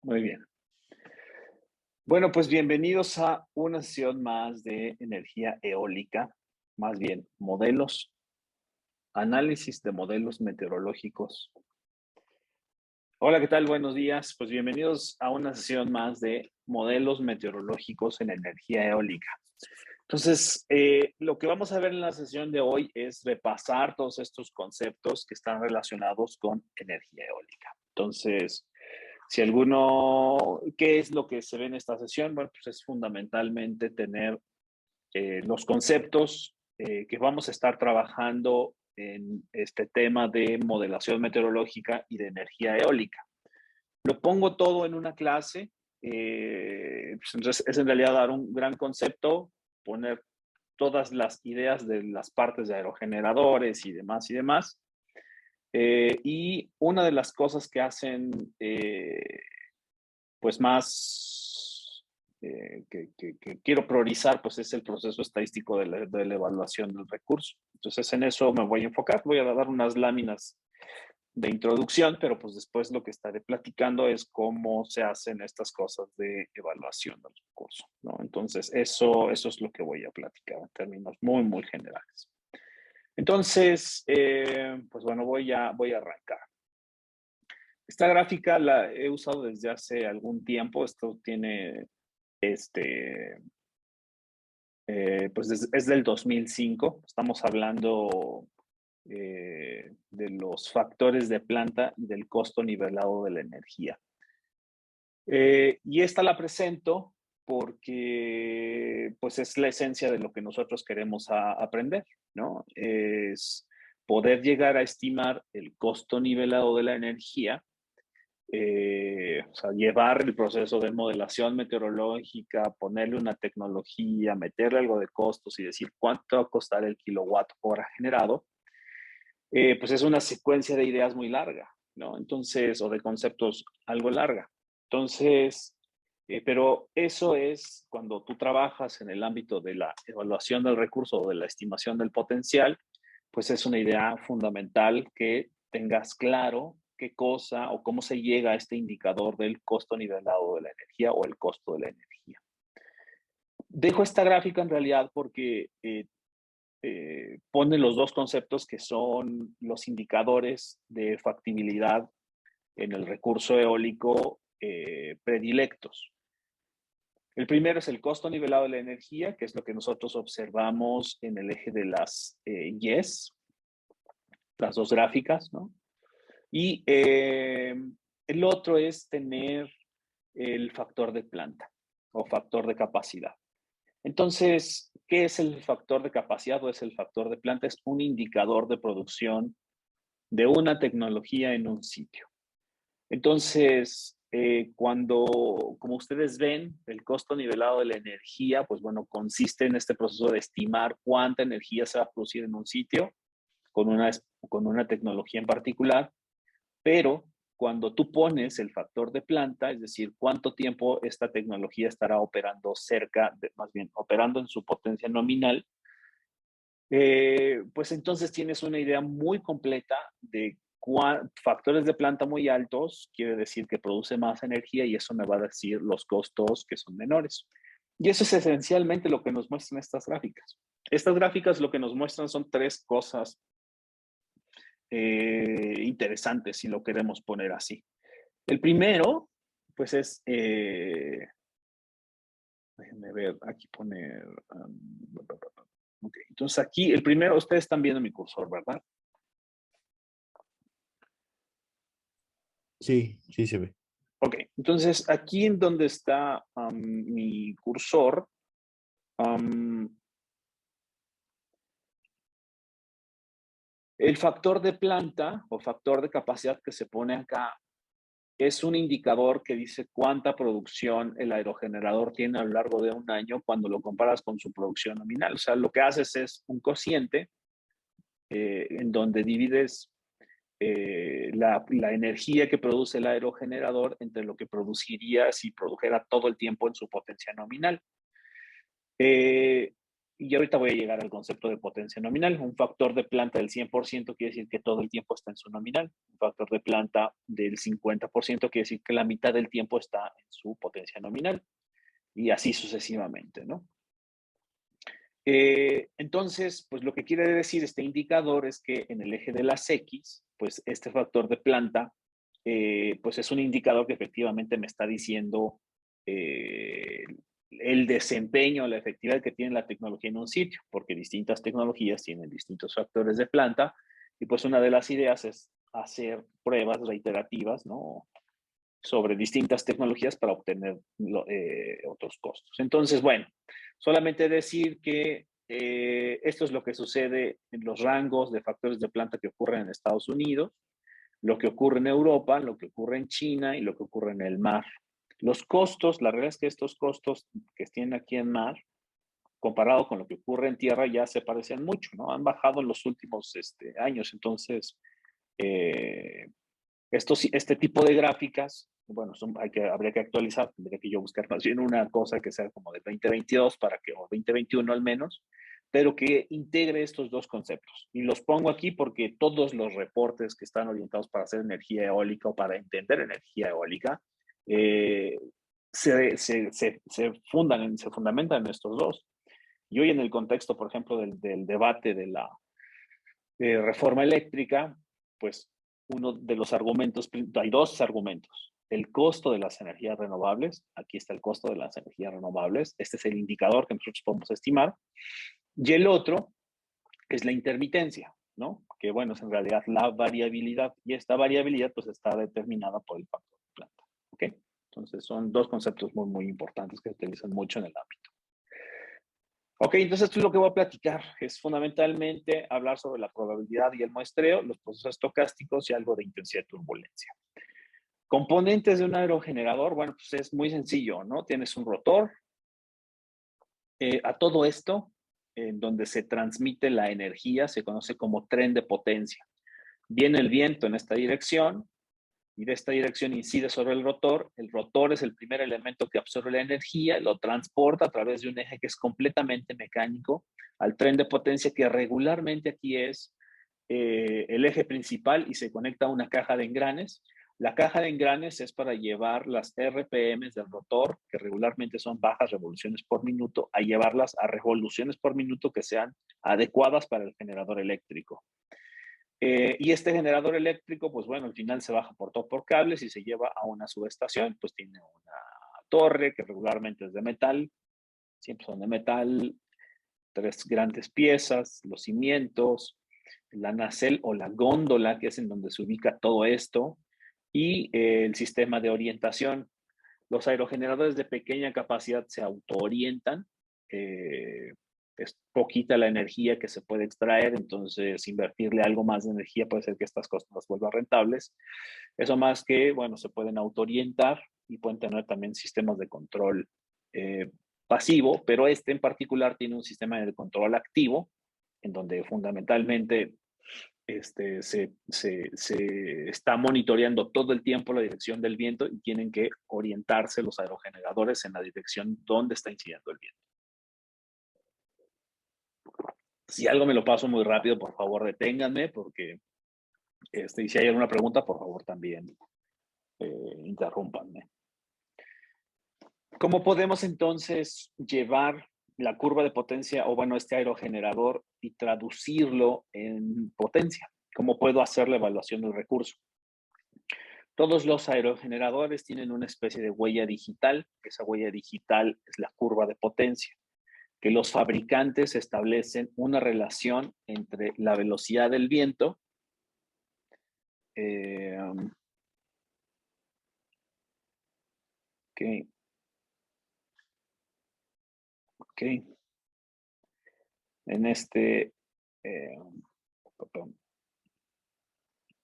Muy bien. Bueno, pues bienvenidos a una sesión más de energía eólica, más bien modelos, análisis de modelos meteorológicos. Hola, ¿qué tal? Buenos días. Pues bienvenidos a una sesión más de modelos meteorológicos en energía eólica. Entonces, lo que vamos a ver en la sesión de hoy es repasar todos estos conceptos que están relacionados con energía eólica. Entonces, si alguno, ¿qué es lo que se ve en esta sesión? Bueno, pues es fundamentalmente tener los conceptos que vamos a estar trabajando en este tema de modelación meteorológica y de energía eólica. Lo pongo todo en una clase, pues entonces es en realidad dar un gran concepto, poner todas las ideas de las partes de aerogeneradores y demás. Y una de las cosas que hacen pues más que quiero priorizar, pues es el proceso estadístico de la evaluación del recurso. Entonces en eso me voy a enfocar, voy a dar unas láminas de introducción, pero pues después lo que estaré platicando es cómo se hacen estas cosas de evaluación del recurso, ¿no? Entonces eso es lo que voy a platicar en términos muy, muy generales. Entonces, pues bueno, voy a arrancar. Esta gráfica la he usado desde hace algún tiempo. Esto tiene, este, pues es del 2005. Estamos hablando de los factores de planta y del costo nivelado de la energía. Y esta la presento porque pues es la esencia de lo que nosotros queremos aprender, ¿no? Es poder llegar a estimar el costo nivelado de la energía, o sea, llevar el proceso de modelación meteorológica, ponerle una tecnología, meterle algo de costos y decir cuánto va a costar el kilowatt hora generado, pues es una secuencia de ideas muy larga, ¿no? Entonces, o de conceptos algo larga. Entonces, pero eso es cuando tú trabajas en el ámbito de la evaluación del recurso o de la estimación del potencial, pues es una idea fundamental que tengas claro qué cosa o cómo se llega a este indicador del costo nivelado de la energía o el costo de la energía. Dejo esta gráfica en realidad porque pone los dos conceptos que son los indicadores de factibilidad en el recurso eólico predilectos. El primero es el costo nivelado de la energía, que es lo que nosotros observamos en el eje de las YES, las dos gráficas, ¿no? Y el otro es tener el factor de planta o factor de capacidad. Entonces, ¿qué es el factor de capacidad o es el factor de planta? Es un indicador de producción de una tecnología en un sitio. Entonces, como ustedes ven, el costo nivelado de la energía, pues bueno, consiste en este proceso de estimar cuánta energía se va a producir en un sitio con una tecnología en particular, pero cuando tú pones el factor de planta, es decir, cuánto tiempo esta tecnología estará operando más bien operando en su potencia nominal, pues entonces tienes una idea muy completa de factores de planta muy altos, quiere decir que produce más energía y eso me va a decir los costos que son menores. Y eso es esencialmente lo que nos muestran estas gráficas. Estas gráficas lo que nos muestran son tres cosas interesantes, si lo queremos poner así. El primero, pues es, déjenme ver, aquí poner, okay. Entonces aquí, el primero, ustedes están viendo mi cursor, ¿verdad? Sí, sí se ve. Ok, entonces aquí en donde está mi cursor, um, el factor de planta o factor de capacidad que se pone acá es un indicador que dice cuánta producción el aerogenerador tiene a lo largo de un año cuando lo comparas con su producción nominal. O sea, lo que haces es un cociente en donde divides la energía que produce el aerogenerador entre lo que produciría si produjera todo el tiempo en su potencia nominal. Y ahorita voy a llegar al concepto de potencia nominal. Un factor de planta del 100% quiere decir que todo el tiempo está en su nominal. Un factor de planta del 50% quiere decir que la mitad del tiempo está en su potencia nominal. Y así sucesivamente, ¿no? Entonces, pues lo que quiere decir este indicador es que en el eje de las X, pues este factor de planta, pues es un indicador que efectivamente me está diciendo el desempeño, la efectividad que tiene la tecnología en un sitio, porque distintas tecnologías tienen distintos factores de planta, y pues una de las ideas es hacer pruebas reiterativas, ¿no? Sobre distintas tecnologías para obtener otros costos. Entonces, bueno, solamente decir que esto es lo que sucede en los rangos de factores de planta que ocurren en Estados Unidos, lo que ocurre en Europa, lo que ocurre en China y lo que ocurre en el mar. Los costos, la realidad es que estos costos que tienen aquí en mar, comparado con lo que ocurre en tierra, ya se parecen mucho, ¿no? Han bajado en los últimos años. Entonces, este tipo de gráficas, bueno, habría que actualizar, tendría que yo buscar más bien una cosa que sea como de 2022 o 2021 al menos, pero que integre estos dos conceptos. Y los pongo aquí porque todos los reportes que están orientados para hacer energía eólica o para entender energía eólica se fundamentan en estos dos. Y hoy en el contexto, por ejemplo, del debate de la reforma eléctrica, pues uno de los argumentos, hay dos argumentos. El costo de las energías renovables, aquí está el costo de las energías renovables, este es el indicador que nosotros podemos estimar, y el otro es la intermitencia, ¿no? Que bueno, es en realidad la variabilidad, y esta variabilidad pues está determinada por el factor de planta, ¿ok? Entonces son dos conceptos muy, muy importantes que se utilizan mucho en el ámbito. Ok, entonces esto es lo que voy a platicar. Es fundamentalmente hablar sobre la probabilidad y el muestreo, los procesos estocásticos y algo de intensidad de turbulencia. Componentes de un aerogenerador, bueno, pues es muy sencillo, ¿no? Tienes un rotor. A todo esto, en donde se transmite la energía, se conoce como tren de potencia. Viene el viento en esta dirección, y de esta dirección incide sobre el rotor. El rotor es el primer elemento que absorbe la energía, lo transporta a través de un eje que es completamente mecánico al tren de potencia, que regularmente aquí es el eje principal, y se conecta a una caja de engranes. La caja de engranes es para llevar las RPMs del rotor, que regularmente son bajas revoluciones por minuto, a llevarlas a revoluciones por minuto que sean adecuadas para el generador eléctrico. Y este generador eléctrico, pues bueno, al final se baja por cables y se lleva a una subestación. Pues tiene una torre que regularmente es de metal, siempre son de metal, 3 grandes piezas, los cimientos, la nacelle o la góndola, que es en donde se ubica todo esto, y el sistema de orientación. Los aerogeneradores de pequeña capacidad se autoorientan. Es poquita la energía que se puede extraer, entonces invertirle algo más de energía puede ser que estas cosas las vuelvan rentables. Eso más que, bueno, se pueden autoorientar y pueden tener también sistemas de control pasivo, pero este en particular tiene un sistema de control activo, en donde fundamentalmente se está monitoreando todo el tiempo la dirección del viento, y tienen que orientarse los aerogeneradores en la dirección donde está incidiendo el viento. Si algo me lo paso muy rápido, por favor deténganme, porque y si hay alguna pregunta, por favor también interrúmpanme. ¿Cómo podemos entonces llevar la curva de potencia, o bueno, este aerogenerador, y traducirlo en potencia? ¿Cómo puedo hacer la evaluación del recurso? Todos los aerogeneradores tienen una especie de huella digital. Esa huella digital es la curva de potencia, que los fabricantes establecen una relación entre la velocidad del viento ok, en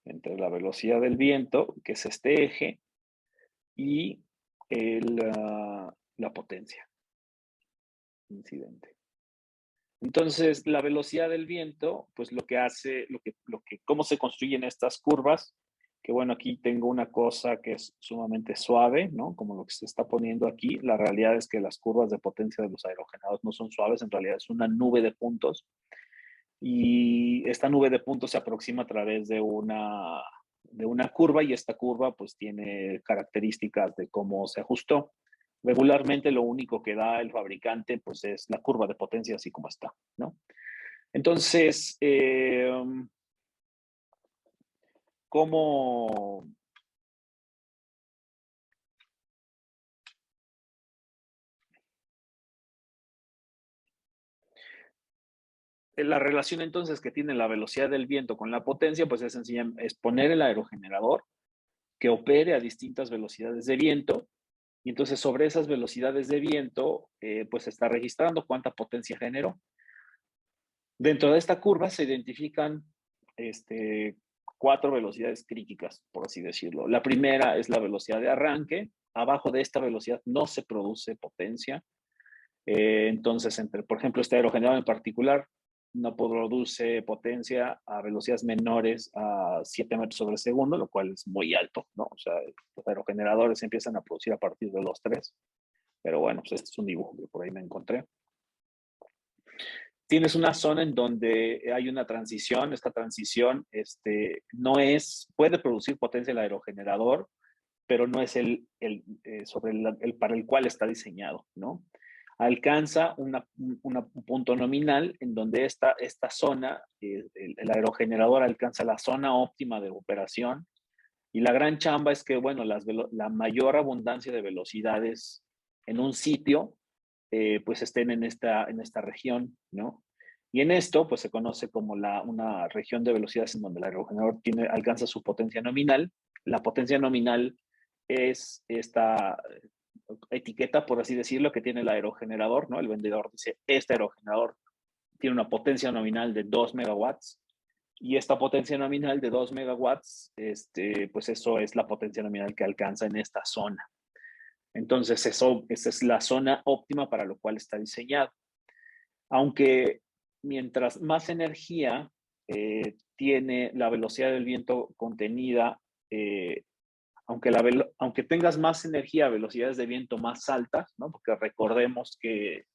entre la velocidad del viento, que es este eje, y la potencia incidente. Entonces, la velocidad del viento, pues lo que hace, cómo se construyen estas curvas, que bueno, aquí tengo una cosa que es sumamente suave, ¿no? Como lo que se está poniendo aquí. La realidad es que las curvas de potencia de los aerogeneradores no son suaves, en realidad es una nube de puntos. Y esta nube de puntos se aproxima a través de una curva, y esta curva pues tiene características de cómo se ajustó. Regularmente lo único que da el fabricante pues es la curva de potencia así como está, ¿no? Entonces, ¿cómo, la relación entonces que tiene la velocidad del viento con la potencia? Pues es sencilla, es poner el aerogenerador que opere a distintas velocidades de viento, y entonces sobre esas velocidades de viento, pues se está registrando cuánta potencia generó. Dentro de esta curva se identifican este, 4 velocidades críticas, por así decirlo. La primera es la velocidad de arranque. Abajo de esta velocidad no se produce potencia. Entonces, por ejemplo, este aerogenerador en particular no produce potencia a velocidades menores a 7 metros sobre segundo, lo cual es muy alto, ¿no? O sea, los aerogeneradores empiezan a producir a partir de los 3. Pero bueno, pues este es un dibujo que por ahí me encontré. Tienes una zona en donde hay una transición. Esta transición no es, puede producir potencia el aerogenerador, pero no es para el cual está diseñado, ¿no? Alcanza un punto nominal en donde esta zona, el aerogenerador alcanza la zona óptima de operación, y la gran chamba es que, bueno, la mayor abundancia de velocidades en un sitio, pues estén en esta región, ¿no? Y en esto, pues se conoce como una región de velocidades en donde el aerogenerador alcanza su potencia nominal. La potencia nominal es esta etiqueta, por así decirlo, que tiene el aerogenerador, ¿no? El vendedor dice, este aerogenerador tiene una potencia nominal de 2 megawatts, y esta potencia nominal de 2 megawatts, pues eso es la potencia nominal que alcanza en esta zona. Entonces, esa es la zona óptima para lo cual está diseñado. Aunque mientras más energía tiene la velocidad del viento contenida, aunque tengas más energía a velocidades de viento más altas, ¿no? Porque recordemos que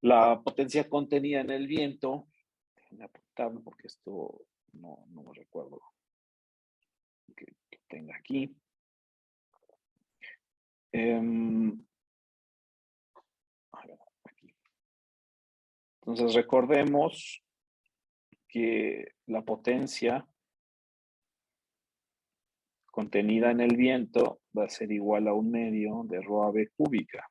la potencia contenida en el viento, déjenme apuntarlo porque esto no me recuerdo que tenga aquí. Aquí. Entonces recordemos que la potencia contenida en el viento va a ser igual a 1/2 de ρ/v cúbica.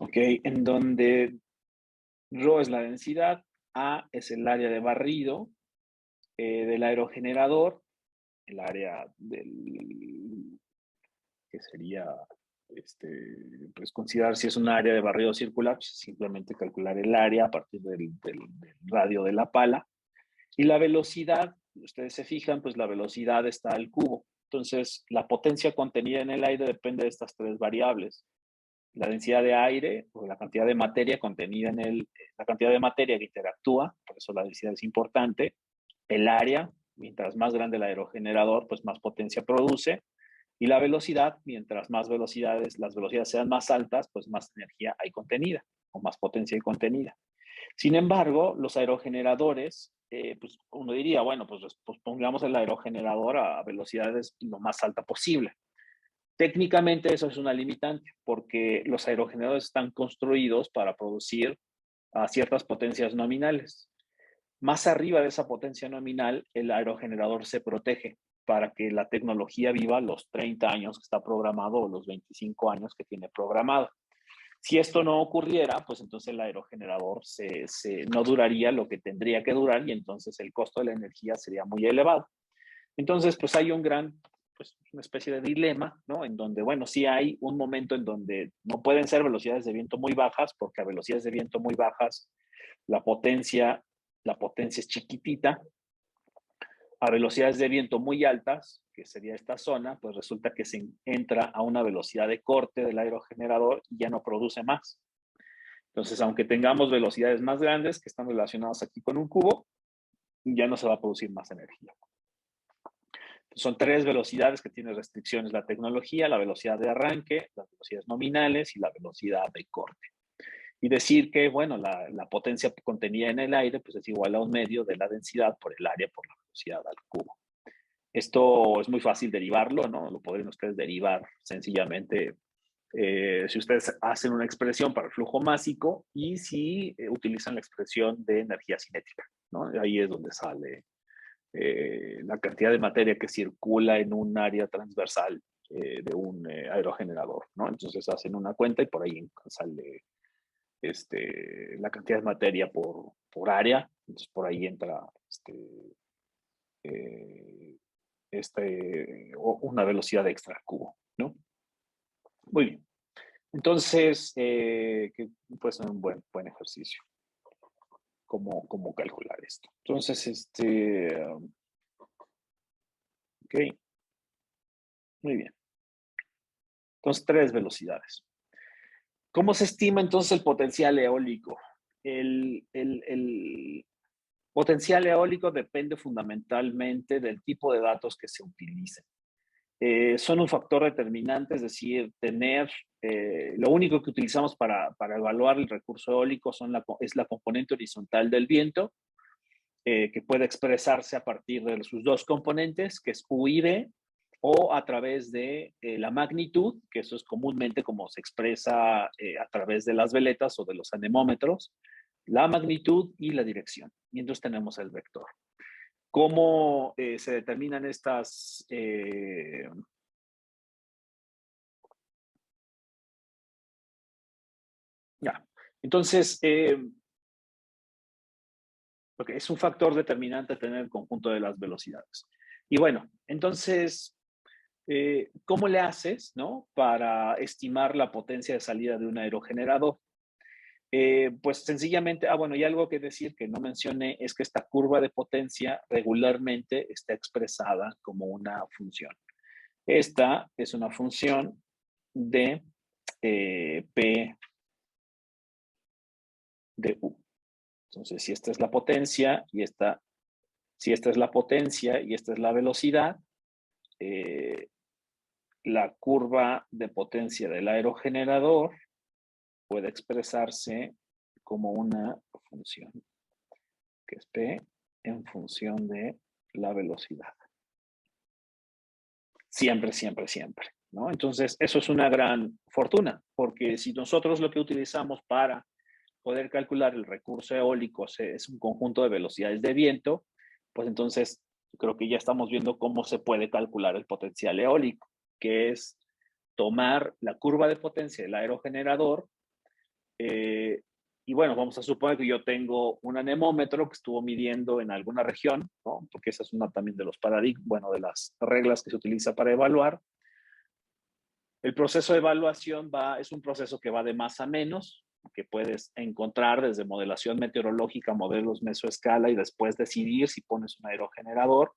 Ok, en donde ρ es la densidad, A es el área de barrido del aerogenerador, el área que sería, pues considerar si es un área de barrido circular, pues simplemente calcular el área a partir del radio de la pala. Y la velocidad, ustedes se fijan, pues la velocidad está al cubo. Entonces, la potencia contenida en el aire depende de estas 3 variables. La densidad de aire, o la cantidad de materia contenida la cantidad de materia que interactúa, por eso la densidad es importante. El área, mientras más grande el aerogenerador, pues más potencia produce. Y la velocidad, mientras las velocidades sean más altas, pues más energía hay contenida, o más potencia hay contenida. Sin embargo, los aerogeneradores, pues uno diría, bueno, pues pongamos el aerogenerador a velocidades lo más alta posible. Técnicamente eso es una limitante, porque los aerogeneradores están construidos para producir a ciertas potencias nominales. Más arriba de esa potencia nominal, el aerogenerador se protege para que la tecnología viva los 30 años que está programado, o los 25 años que tiene programado. Si esto no ocurriera, pues entonces el aerogenerador no duraría lo que tendría que durar, y entonces el costo de la energía sería muy elevado. Entonces, pues hay pues una especie de dilema, ¿no? En donde, bueno, sí hay un momento en donde no pueden ser velocidades de viento muy bajas, porque a velocidades de viento muy bajas la potencia es chiquitita, a velocidades de viento muy altas, que sería esta zona, pues resulta que se entra a una velocidad de corte del aerogenerador y ya no produce más. Entonces, aunque tengamos velocidades más grandes que están relacionadas aquí con un cubo, ya no se va a producir más energía. Son tres velocidades que tiene restricciones la tecnología: la velocidad de arranque, las velocidades nominales y la velocidad de corte. Y decir que, bueno, la potencia contenida en el aire pues es igual a un medio de la densidad por el área por la velocidad al cubo. Esto es muy fácil derivarlo, ¿no? Lo podrían ustedes derivar sencillamente si ustedes hacen una expresión para el flujo másico y si utilizan la expresión de energía cinética, ¿no? Ahí es donde sale la cantidad de materia que circula en un área transversal de un aerogenerador, ¿no? Entonces hacen una cuenta y por ahí sale la cantidad de materia por área. Entonces por ahí entra una velocidad extra al cubo, ¿no? Muy bien. Entonces, que puede ser un buen ejercicio. Cómo calcular esto. Entonces, ok, muy bien. Entonces, tres velocidades. ¿Cómo se estima entonces el potencial eólico? El potencial eólico depende fundamentalmente del tipo de datos que se utilicen. Son un factor determinante, es decir, lo único que utilizamos para evaluar el recurso eólico es la componente horizontal del viento, que puede expresarse a partir de sus dos componentes, que es U y V, o a través de la magnitud, que eso es comúnmente como se expresa a través de las veletas o de los anemómetros, la magnitud y la dirección. Y entonces tenemos el vector. ¿Cómo se determinan estas? Ya. Entonces, okay, es un factor determinante tener el conjunto de las velocidades. Y bueno, entonces, ¿cómo le haces, no, para estimar la potencia de salida de un aerogenerador? Pues sencillamente, bueno, y algo que decir que no mencioné es que esta curva de potencia regularmente está expresada como una función. Esta es una función de P de U. Entonces, si esta es la potencia y si esta es la potencia y esta es la velocidad, la curva de potencia del aerogenerador puede expresarse como una función, que es P en función de la velocidad. Siempre, siempre, siempre, ¿no? Entonces, eso es una gran fortuna, porque si nosotros lo que utilizamos para poder calcular el recurso eólico es un conjunto de velocidades de viento, pues entonces creo que ya estamos viendo cómo se puede calcular el potencial eólico, que es tomar la curva de potencia del aerogenerador. Y bueno, vamos a suponer que yo tengo un anemómetro que estuvo midiendo en alguna región, ¿no? Porque esa es una también de los paradigmas, bueno, de las reglas que se utiliza para evaluar. El proceso de evaluación es un proceso que va de más a menos, que puedes encontrar desde modelación meteorológica, modelos mesoescala y después decidir si pones un aerogenerador,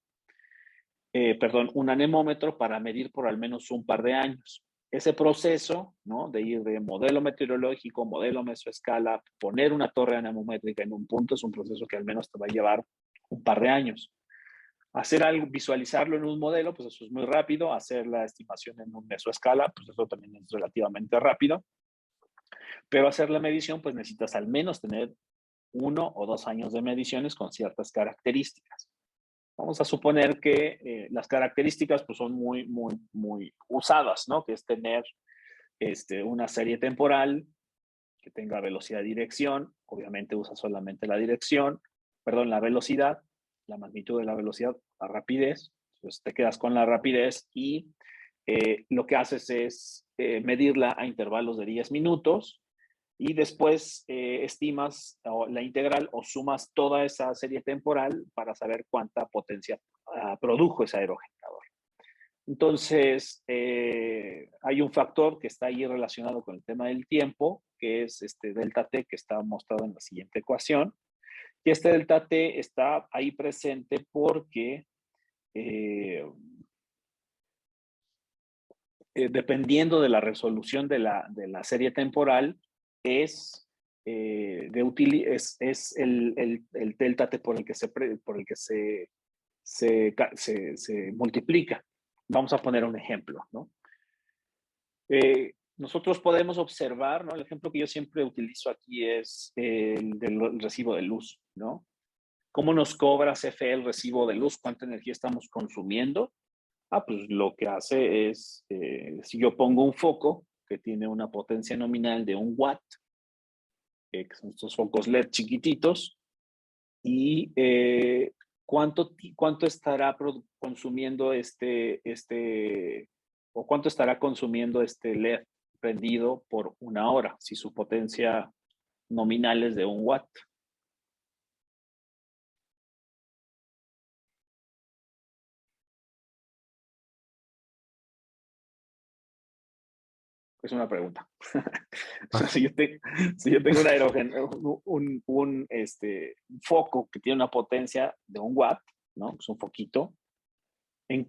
un anemómetro para medir por al menos un par de años. Ese proceso, ¿no? De ir de modelo meteorológico, modelo mesoescala, poner una torre anemométrica en un punto, es un proceso que al menos te va a llevar un par de años. Hacer algo, visualizarlo en un modelo, pues eso es muy rápido. Hacer la estimación en un mesoescala, pues eso también es relativamente rápido. Pero hacer la medición, pues necesitas al menos tener 1 o 2 años de mediciones con ciertas características. Vamos a suponer que las características pues, son muy, muy, muy usadas, ¿no? Que es tener una serie temporal que tenga velocidad y dirección. Obviamente usa solamente la dirección, la velocidad, la magnitud de la velocidad, la rapidez. Entonces te quedas con la rapidez y lo que haces es medirla a intervalos de 10 minutos y después estimas la integral o sumas toda esa serie temporal para saber cuánta potencia produjo ese aerogenerador. Entonces, hay un factor que está ahí relacionado con el tema del tiempo, que es este delta T que está mostrado en la siguiente ecuación. Y este delta T está ahí presente porque dependiendo de la resolución de la serie temporal, es, es el delta T por el que se multiplica. Vamos a poner un ejemplo, ¿no? Nosotros podemos observar, ¿no? El ejemplo que yo siempre utilizo aquí es el del recibo de luz, ¿no? ¿Cómo nos cobra CFE el recibo de luz? ¿Cuánta energía estamos consumiendo? Pues lo que hace es, si yo pongo un foco que tiene una potencia nominal de 1 watt, que son estos focos LED chiquititos, y cuánto estará consumiendo o cuánto estará consumiendo este LED prendido por 1 hora, si su potencia nominal es de 1 watt. Es una pregunta. Si yo tengo un foco que tiene una potencia de 1 watt, ¿no? Es un foquito. En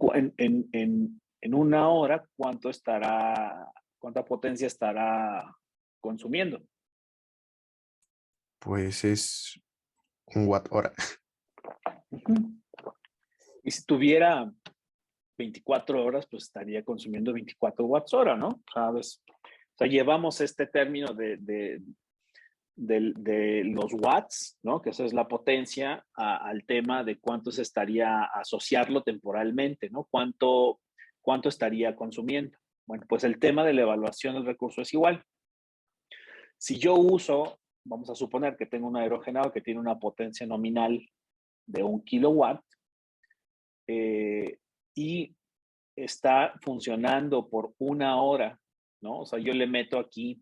1 hora, ¿cuánta potencia estará consumiendo? Pues es 1 watt hora. Y si tuviera 24 horas, pues estaría consumiendo 24 watts hora, ¿no? ¿Sabes? O sea, llevamos este término de los watts, ¿no? Que esa es la potencia, al tema de cuánto se estaría asociarlo temporalmente, ¿no? ¿Cuánto estaría consumiendo? Bueno, pues el tema de la evaluación del recurso es igual. Si yo uso, vamos a suponer que tengo un aerogenado que tiene una potencia nominal de 1 kilowatt y está funcionando por 1 hora, ¿no? O sea, yo le meto aquí,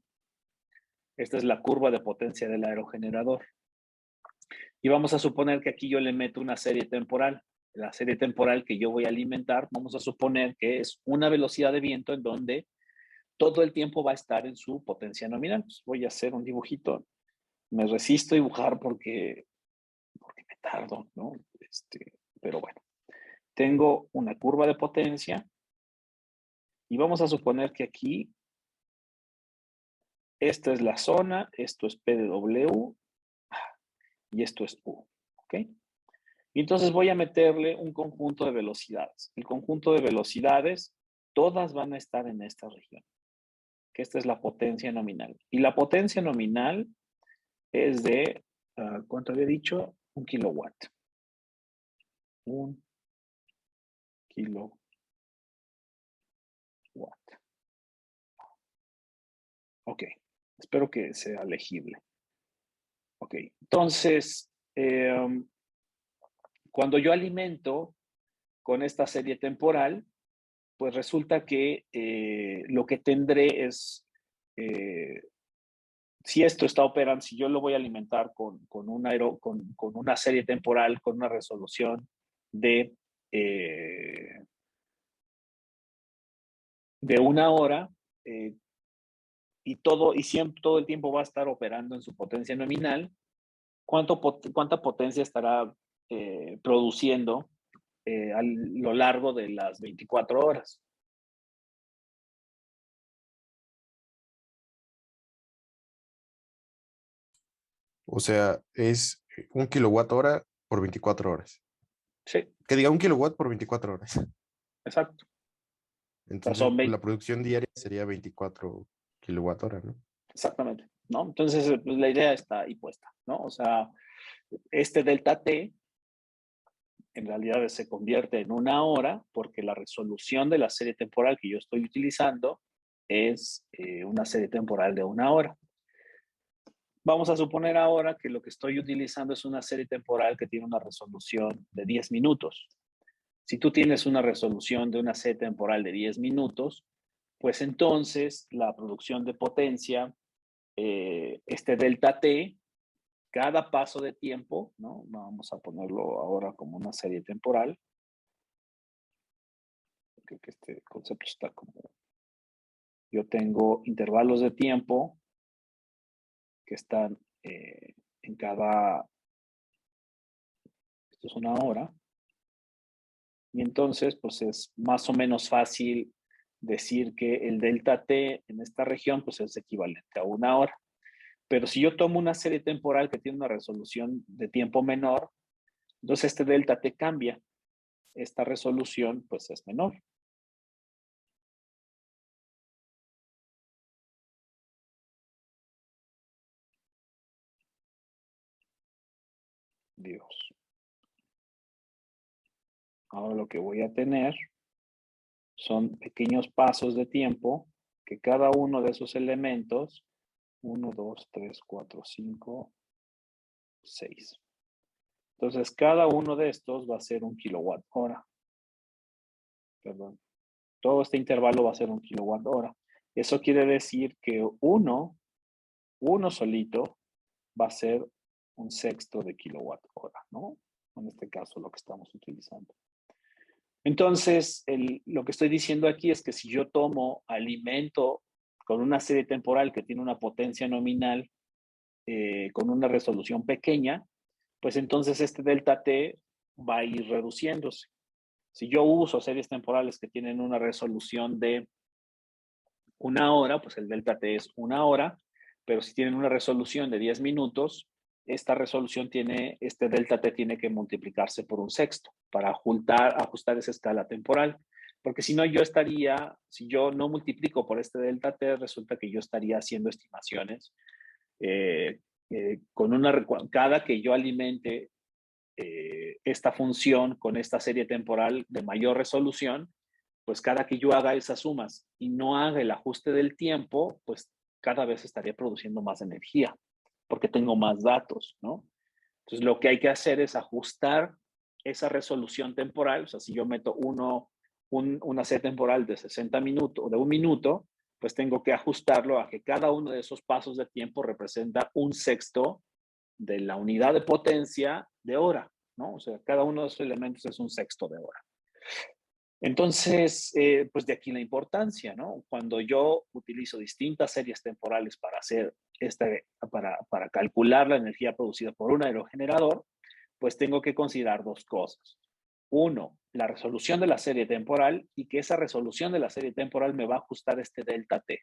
esta es la curva de potencia del aerogenerador. Y vamos a suponer que aquí yo le meto una serie temporal. La serie temporal que yo voy a alimentar, vamos a suponer que es una velocidad de viento en donde todo el tiempo va a estar en su potencia nominal. Pues voy a hacer un dibujito. Me resisto a dibujar porque me tardo, ¿no? Pero bueno, tengo una curva de potencia y vamos a suponer que aquí esta es la zona, esto es P de W y esto es U, ¿ok? Y entonces voy a meterle un conjunto de velocidades. El conjunto de velocidades, todas van a estar en esta región, que esta es la potencia nominal. Y la potencia nominal es de, ¿cuánto había dicho? 1 kilowatt. 1 kilowatt. Ok, espero que sea legible. Ok, entonces, cuando yo alimento con esta serie temporal, pues resulta que lo que tendré es, si esto está operando, si yo lo voy a alimentar con una serie temporal, con una resolución eh, de 1 hora, y siempre todo el tiempo va a estar operando en su potencia nominal, ¿cuánta potencia estará produciendo a lo largo de las 24 horas? O sea, es 1 kilowatt hora por 24 horas. Sí, Que diga 1 kilowatt por 24 horas. exacto. O sea, Entonces, son la producción diaria sería 24 kilowatt hora, ¿no? exactamente, ¿no? Entonces, pues, la idea está ahí puesta, ¿no? O sea, este delta T en realidad se convierte en 1 hora porque la resolución de la serie temporal que yo estoy utilizando es una serie temporal de 1 hora. Vamos a suponer ahora que lo que estoy utilizando es una serie temporal que tiene una resolución de 10 minutos. Si tú tienes una resolución de una serie temporal de 10 minutos, pues entonces la producción de potencia, este delta T, cada paso de tiempo, ¿no? Vamos a ponerlo ahora como una serie temporal. Creo que este concepto está como... Yo tengo intervalos de tiempo que están en cada... Esto es 1 hora. Y entonces, pues es más o menos fácil decir que el delta T en esta región, pues es equivalente a 1 hora. Pero si yo tomo una serie temporal que tiene una resolución de tiempo menor, entonces este delta T cambia. Esta resolución, pues es menor. Dios. Ahora lo que voy a tener son pequeños pasos de tiempo que cada uno de esos elementos, 1, 2, 3, 4, 5, 6. Entonces, cada uno de estos va a ser 1 kWh. Perdón. Todo este intervalo va a ser 1 kWh. Eso quiere decir que uno solito va a ser 1/6 de kWh, ¿no? En este caso, lo que estamos utilizando. Entonces, lo que estoy diciendo aquí es que si yo tomo alimento con una serie temporal que tiene una potencia nominal con una resolución pequeña, pues entonces este delta T va a ir reduciéndose. Si yo uso series temporales que tienen una resolución de 1 hora, pues el delta T es 1 hora, pero si tienen una resolución de 10 minutos, esta resolución este delta T tiene que multiplicarse por 1/6 para ajustar esa escala temporal. Porque si no, si yo no multiplico por este delta T, resulta que yo estaría haciendo estimaciones cada que yo alimente esta función con esta serie temporal de mayor resolución, pues cada que yo haga esas sumas y no haga el ajuste del tiempo, pues cada vez estaría produciendo más energía, porque tengo más datos, ¿no? Entonces lo que hay que hacer es ajustar esa resolución temporal, o sea, si yo meto una serie temporal de 60 minutos o de 1 minuto, pues tengo que ajustarlo a que cada uno de esos pasos de tiempo representa 1/6 de la unidad de potencia de hora, ¿no? O sea, cada uno de esos elementos es 1/6 de hora. Entonces, pues de aquí la importancia, ¿no? Cuando yo utilizo distintas series temporales para calcular la energía producida por un aerogenerador, pues tengo que considerar dos cosas. Uno, la resolución de la serie temporal y que esa resolución de la serie temporal me va a ajustar este delta T.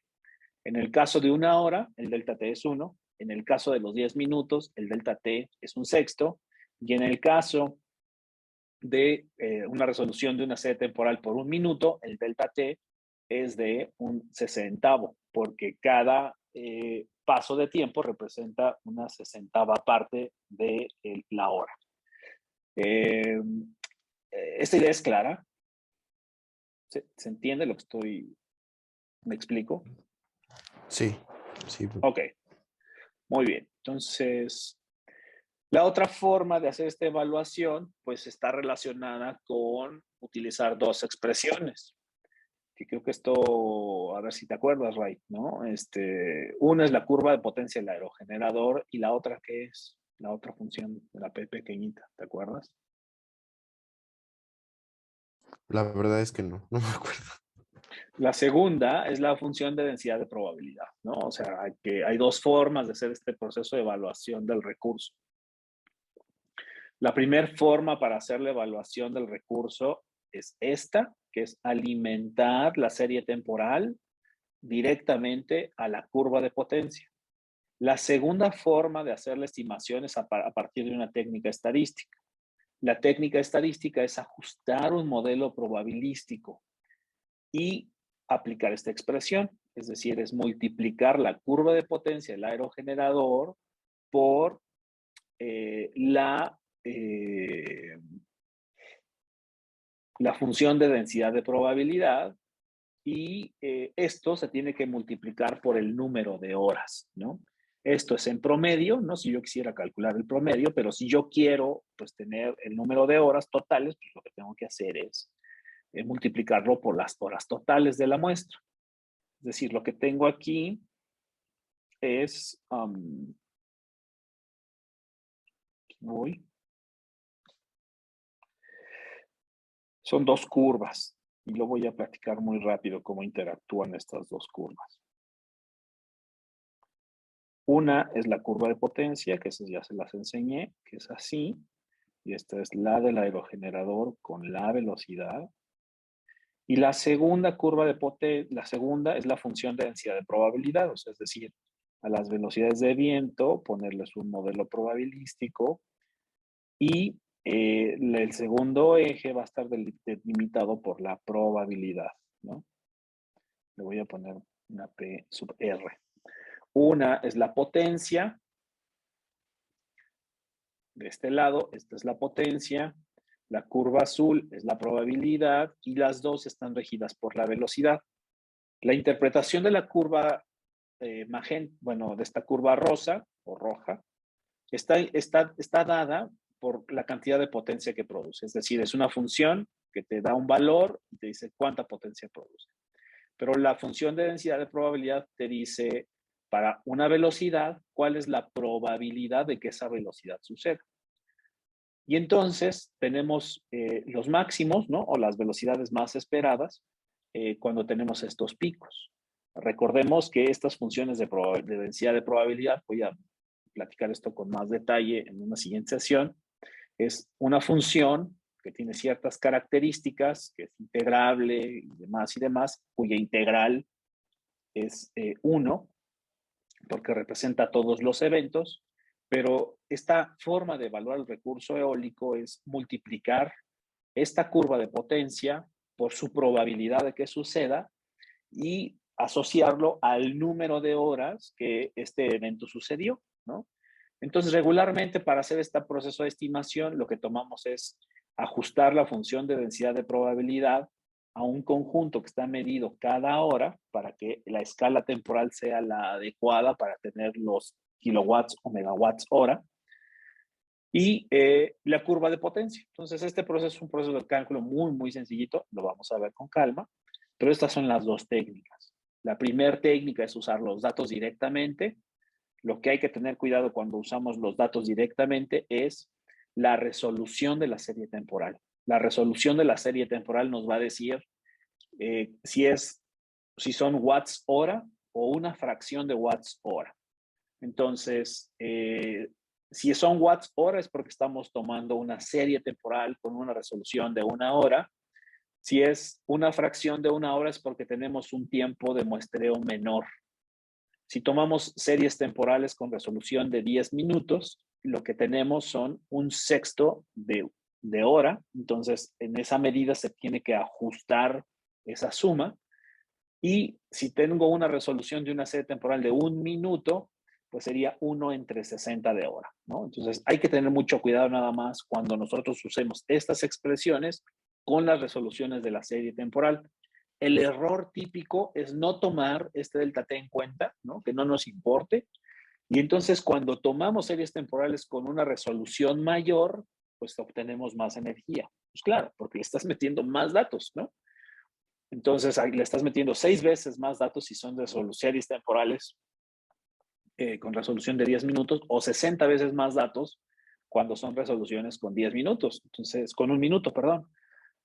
En el caso de 1 hora, el delta T es 1. En el caso de los 10 minutos, el delta T es 1/6. Y en el caso de una resolución de una serie temporal por 1 minuto, el delta T es de 1/60, porque cada paso de tiempo representa una 60ª parte de la hora. ¿Esta idea es clara? ¿Se entiende lo que me explico? Sí, sí. Ok, muy bien. Entonces, la otra forma de hacer esta evaluación, pues está relacionada con utilizar dos expresiones. Que creo que esto, a ver si te acuerdas, Ray, ¿no? Una es la curva de potencia del aerogenerador y la otra, ¿qué es? La otra función de la P pequeñita, ¿te acuerdas? La verdad es que no me acuerdo. La segunda es la función de densidad de probabilidad, ¿no? O sea, hay dos formas de hacer este proceso de evaluación del recurso. La primera forma para hacer la evaluación del recurso es esta, que es alimentar la serie temporal directamente a la curva de potencia. La segunda forma de hacer la estimación es a partir de una técnica estadística. La técnica estadística es ajustar un modelo probabilístico y aplicar esta expresión, es decir, es multiplicar la curva de potencia del aerogenerador por la función de densidad de probabilidad y esto se tiene que multiplicar por el número de horas, ¿no? Esto es en promedio, ¿no? Si yo quisiera calcular el promedio, pero si yo quiero, pues, tener el número de horas totales, pues lo que tengo que hacer es multiplicarlo por las horas totales de la muestra. Es decir, lo que tengo aquí es, son dos curvas y lo voy a platicar muy rápido cómo interactúan estas dos curvas. Una es la curva de potencia, que ya se las enseñé, que es así. Y esta es la del aerogenerador con la velocidad. Y la segunda curva de potencia, la segunda es la función de densidad de probabilidad, o sea, es decir, a las velocidades de viento, ponerles un modelo probabilístico y el segundo eje va a estar delimitado por la probabilidad, ¿no? Le voy a poner una P sub R. Una es la potencia. De este lado, esta es la potencia. La curva azul es la probabilidad y las dos están regidas por la velocidad. La interpretación de la curva bueno, de esta curva rosa o roja, está dada por la cantidad de potencia que produce. Es decir, es una función que te da un valor y te dice cuánta potencia produce. Pero la función de densidad de probabilidad te dice para una velocidad cuál es la probabilidad de que esa velocidad suceda. Y entonces tenemos los máximos, ¿no? O las velocidades más esperadas cuando tenemos estos picos. Recordemos que estas funciones de densidad de probabilidad, voy a platicar esto con más detalle en una siguiente sesión, es una función que tiene ciertas características, que es integrable y demás, cuya integral es 1, porque representa todos los eventos, pero esta forma de evaluar el recurso eólico es multiplicar esta curva de potencia por su probabilidad de que suceda y asociarlo al número de horas que este evento sucedió, ¿no? Entonces, regularmente para hacer este proceso de estimación, lo que tomamos es ajustar la función de densidad de probabilidad a un conjunto que está medido cada hora para que la escala temporal sea la adecuada para tener los kilowatts o megawatts hora y la curva de potencia. Entonces, este proceso es un proceso de cálculo muy, muy sencillito, lo vamos a ver con calma, pero estas son las dos técnicas. La primera técnica es usar los datos directamente. Lo que hay que tener cuidado cuando usamos los datos directamente es la resolución de la serie temporal. La resolución de la serie temporal nos va a decir si son watts hora o una fracción de watts hora. Entonces, si son watts hora es porque estamos tomando una serie temporal con una resolución de 1 hora. Si es una fracción de 1 hora es porque tenemos un tiempo de muestreo menor. Si tomamos series temporales con resolución de 10 minutos, lo que tenemos son un sexto de hora. Entonces, en esa medida se tiene que ajustar esa suma. Y si tengo una resolución de una serie temporal de 1 minuto, pues sería 1 entre 60 de hora, ¿no? Entonces, hay que tener mucho cuidado nada más cuando nosotros usemos estas expresiones con las resoluciones de la serie temporal. El error típico es no tomar este delta T en cuenta, ¿no? Que no nos importe. Y entonces, cuando tomamos series temporales con una resolución mayor, pues obtenemos más energía. Pues claro, porque le estás metiendo más datos, ¿no? Entonces, ahí le estás metiendo 6 veces más datos si son de series temporales con resolución de 10 minutos o 60 veces más datos cuando son resoluciones con 10 minutos. Entonces, con 1 minuto, perdón.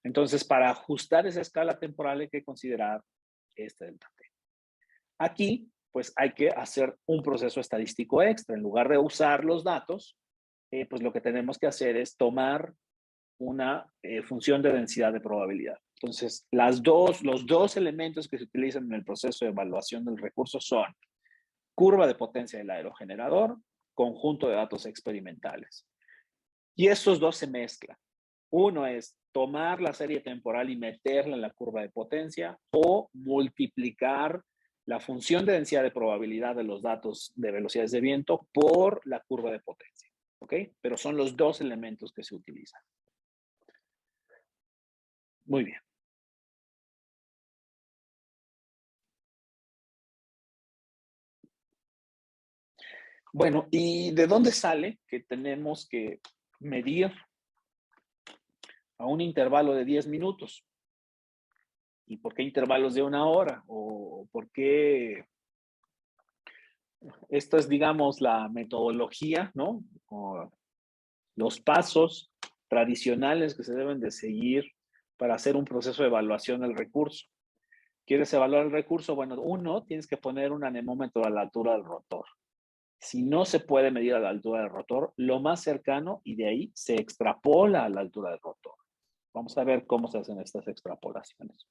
Entonces, para ajustar esa escala temporal hay que considerar este delta T. Aquí, pues hay que hacer un proceso estadístico extra. En lugar de usar los datos, pues lo que tenemos que hacer es tomar una función de densidad de probabilidad. Entonces, los dos elementos que se utilizan en el proceso de evaluación del recurso son curva de potencia del aerogenerador, conjunto de datos experimentales. Y estos dos se mezclan. Uno es tomar la serie temporal y meterla en la curva de potencia o multiplicar la función de densidad de probabilidad de los datos de velocidades de viento por la curva de potencia. ¿Ok? Pero son los dos elementos que se utilizan. Muy bien. Bueno, ¿y de dónde sale que tenemos que medir a un intervalo de 10 minutos? ¿Y por qué intervalos de 1 hora? ¿O por qué? Esta es, digamos, la metodología, ¿no? O los pasos tradicionales que se deben de seguir para hacer un proceso de evaluación del recurso. ¿Quieres evaluar el recurso? Bueno, uno, tienes que poner un anemómetro a la altura del rotor. Si no se puede medir a la altura del rotor, lo más cercano y de ahí se extrapola a la altura del rotor. Vamos a ver cómo se hacen estas extrapolaciones.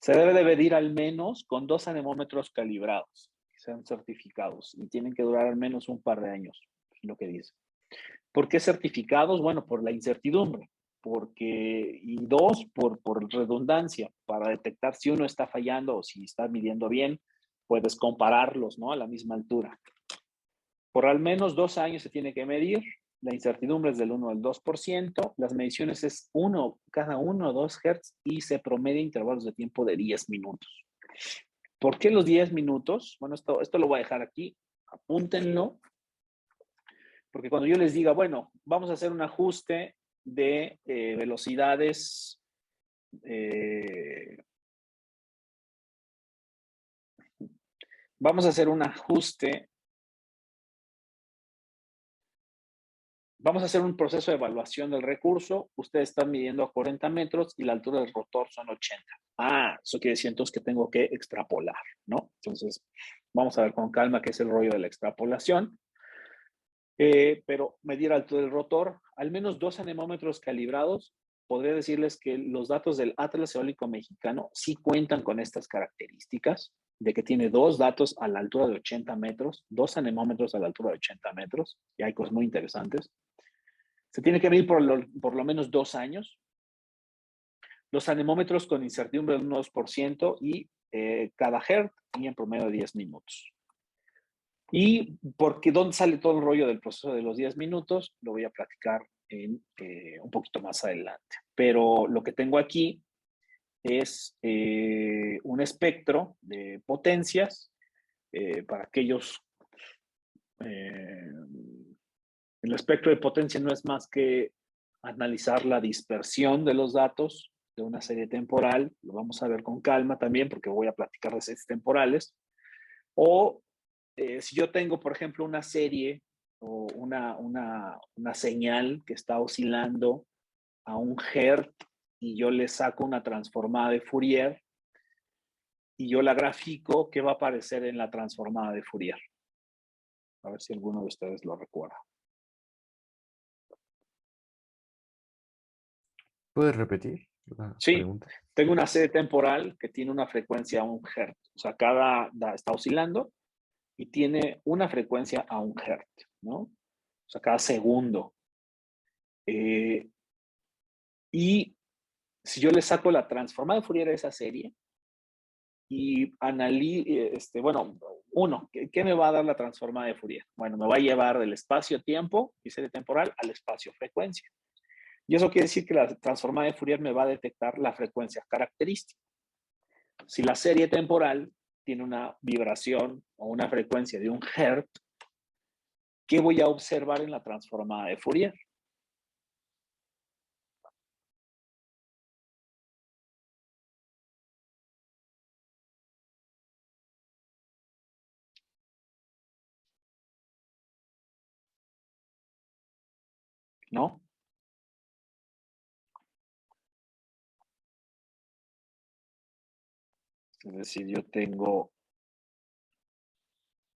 Se debe de medir al menos con 2 anemómetros calibrados, que sean certificados, y tienen que durar al menos un par de años, es lo que dice. ¿Por qué certificados? Bueno, por la incertidumbre, y dos, por redundancia, para detectar si uno está fallando o si está midiendo bien, puedes compararlos, ¿no? A la misma altura. Por al menos 2 años se tiene que medir. La incertidumbre es del 1 al 2%. Las mediciones es cada 1 o 2 Hz y se promedia intervalos de tiempo de 10 minutos. ¿Por qué los 10 minutos? Bueno, esto lo voy a dejar aquí. Apúntenlo. Porque cuando yo les diga, bueno, vamos a hacer un ajuste de velocidades vamos a hacer un ajuste. Vamos a hacer un proceso de evaluación del recurso. Ustedes están midiendo a 40 metros y la altura del rotor son 80. Eso quiere decir entonces que tengo que extrapolar, ¿no? Entonces, vamos a ver con calma qué es el rollo de la extrapolación. Pero medir altura del rotor, al menos 2 anemómetros calibrados, podría decirles que los datos del Atlas Eólico Mexicano sí cuentan con estas características, de que tiene 2 datos a la altura de 80 metros, 2 anemómetros a la altura de 80 metros, y hay cosas muy interesantes. Se tiene que medir por lo menos 2 años. Los anemómetros con incertidumbre del 1% y cada hertz y en promedio de 10 minutos. Y porque dónde sale todo el rollo del proceso de los 10 minutos, lo voy a platicar un poquito más adelante. Pero lo que tengo aquí es un espectro de potencias para aquellos. El espectro de potencia no es más que analizar la dispersión de los datos de una serie temporal. Lo vamos a ver con calma también porque voy a platicar de series temporales. O si yo tengo, por ejemplo, una serie o una señal que está oscilando a 1 Hz y yo le saco una transformada de Fourier y yo la grafico, ¿qué va a aparecer en la transformada de Fourier? A ver si alguno de ustedes lo recuerda. ¿Puedes repetir la Sí, pregunta? tengo una serie temporal que tiene una frecuencia a 1 Hz. O sea, está oscilando y tiene una frecuencia a 1 Hz, ¿no? O sea, cada segundo. Y si yo le saco la transformada de Fourier a esa serie y bueno, ¿qué me va a dar la transformada de Fourier? Bueno, me va a llevar del espacio-tiempo, mi serie temporal, al espacio-frecuencia. Y eso quiere decir que la transformada de Fourier me va a detectar la frecuencia característica. Si la serie temporal tiene una vibración o una frecuencia de 1 Hz, ¿qué voy a observar en la transformada de Fourier? ¿No? Es decir, yo tengo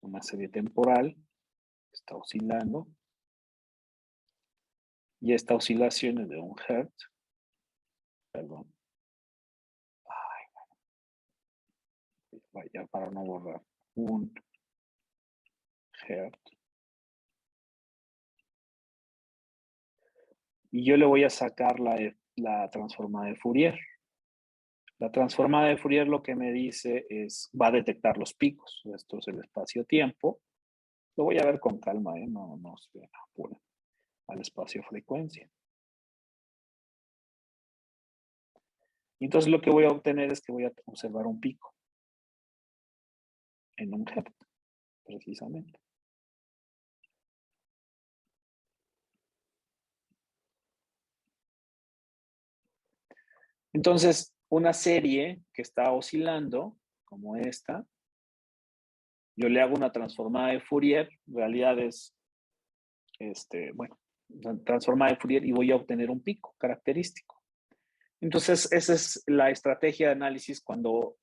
una serie temporal que está oscilando y esta oscilación es de 1 Hz. Perdón. Vaya, para no borrar. 1 Hz. Y yo le voy a sacar la transformada de Fourier. La transformada de Fourier lo que me dice va a detectar los picos. Esto es el espacio-tiempo. Lo voy a ver con calma, no se apure al espacio-frecuencia. Y entonces lo que voy a obtener es que voy a observar un pico en 1 Hz, precisamente. Entonces, una serie que está oscilando, como esta, yo le hago una transformada de Fourier, en realidad es, bueno, transformada de Fourier y voy a obtener un pico característico. Entonces, esa es la estrategia de análisis cuando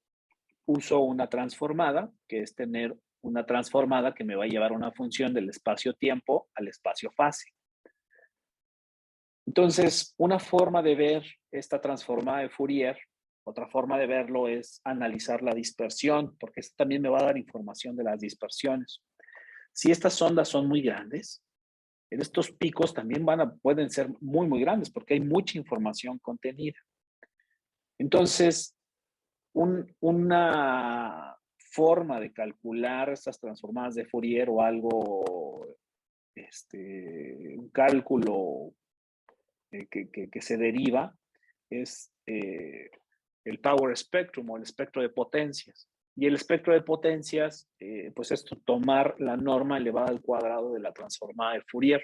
uso una transformada, que es tener una transformada que me va a llevar una función del espacio-tiempo al espacio-fase. Entonces, una forma de ver esta transformada de Fourier, otra forma de verlo es analizar la dispersión, porque esto también me va a dar información de las dispersiones. Si estas ondas son muy grandes, en estos picos también pueden ser muy, muy grandes, porque hay mucha información contenida. Entonces, una forma de calcular estas transformadas de Fourier o algo, un cálculo que se deriva es el power spectrum o el espectro de potencias. Y el espectro de potencias, pues es tomar la norma elevada al cuadrado de la transformada de Fourier.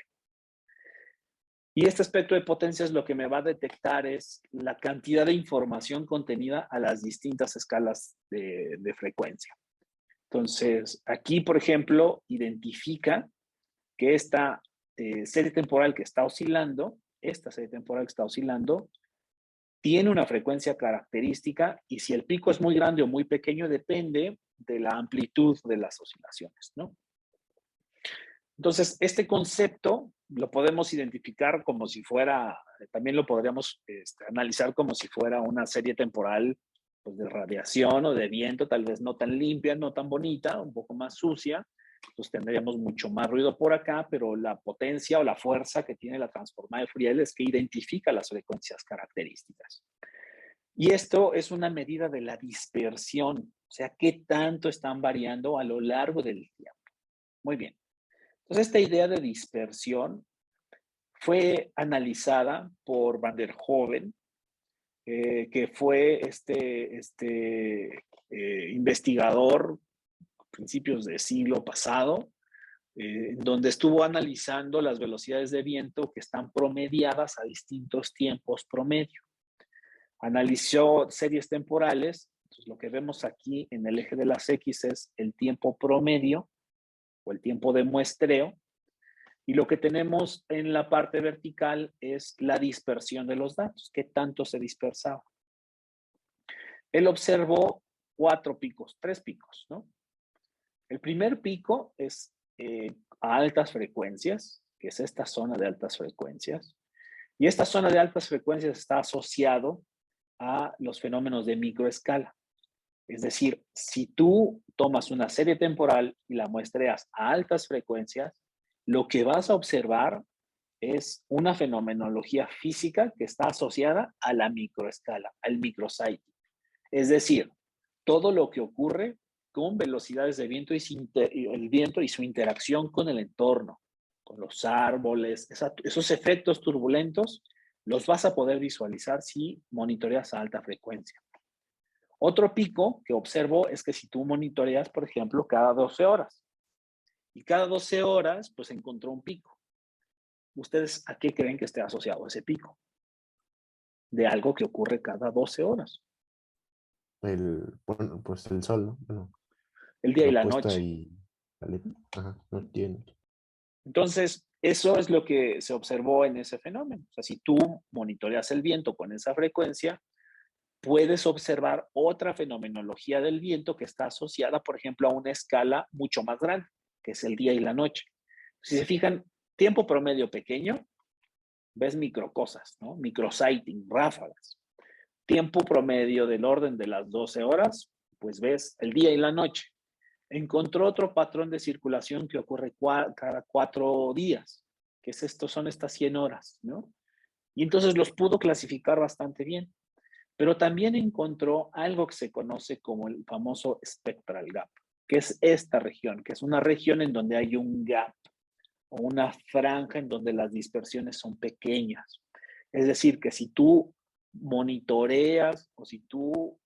Y este espectro de potencias lo que me va a detectar es la cantidad de información contenida a las distintas escalas de frecuencia. Entonces, aquí, por ejemplo, identifica que esta serie temporal que está oscilando, tiene una frecuencia característica y si el pico es muy grande o muy pequeño depende de la amplitud de las oscilaciones, ¿no? Entonces, este concepto lo podemos identificar como si fuera, también lo podríamos analizar como si fuera una serie temporal pues, de radiación o de viento, tal vez no tan limpia, no tan bonita, un poco más sucia. Entonces tendríamos mucho más ruido por acá, pero la potencia o la fuerza que tiene la transformada de Fourier es que identifica las frecuencias características. Y esto es una medida de la dispersión, o sea, qué tanto están variando a lo largo del tiempo. Muy bien. Entonces, esta idea de dispersión fue analizada por Van der Hoeven, que fue investigador a principios del siglo pasado, donde estuvo analizando las velocidades de viento que están promediadas a distintos tiempos promedio. Analizó series temporales, entonces lo que vemos aquí en el eje de las X es el tiempo promedio o el tiempo de muestreo, y lo que tenemos en la parte vertical es la dispersión de los datos, qué tanto se dispersaba. Él observó tres picos, ¿no? El primer pico es a altas frecuencias, que es esta zona de altas frecuencias, y esta zona de altas frecuencias está asociado a los fenómenos de microescala. Es decir, si tú tomas una serie temporal y la muestreas a altas frecuencias, lo que vas a observar es una fenomenología física que está asociada a la microescala, al microsighting. Es decir, todo lo que ocurre con velocidades de viento el viento y su interacción con el entorno, con los árboles, esos efectos turbulentos, los vas a poder visualizar si monitoreas a alta frecuencia. Otro pico que observo es que si tú monitoreas, por ejemplo, cada 12 horas, y cada 12 horas, pues encontró un pico. ¿Ustedes a qué creen que esté asociado ese pico? De algo que ocurre cada 12 horas. Bueno, pues el sol, ¿no? Bueno, El día y la la puesta noche. y ajá, no entiendo. Entonces, eso es lo que se observó en ese fenómeno. O sea, si tú monitoreas el viento con esa frecuencia, puedes observar otra fenomenología del viento que está asociada, por ejemplo, a una escala mucho más grande, que es el día y la noche. Si se fijan, tiempo promedio pequeño, ves microcosas, ¿no? Microsighting, ráfagas. Tiempo promedio del orden de las 12 horas, pues ves el día y la noche. Encontró otro patrón de circulación que ocurre cada 4 días, que es son estas 100 horas, ¿no? Y entonces los pudo clasificar bastante bien. Pero también encontró algo que se conoce como el famoso spectral gap, que es esta región, que es una región en donde hay un gap o una franja en donde las dispersiones son pequeñas. Es decir, que si tú monitoreas o si tú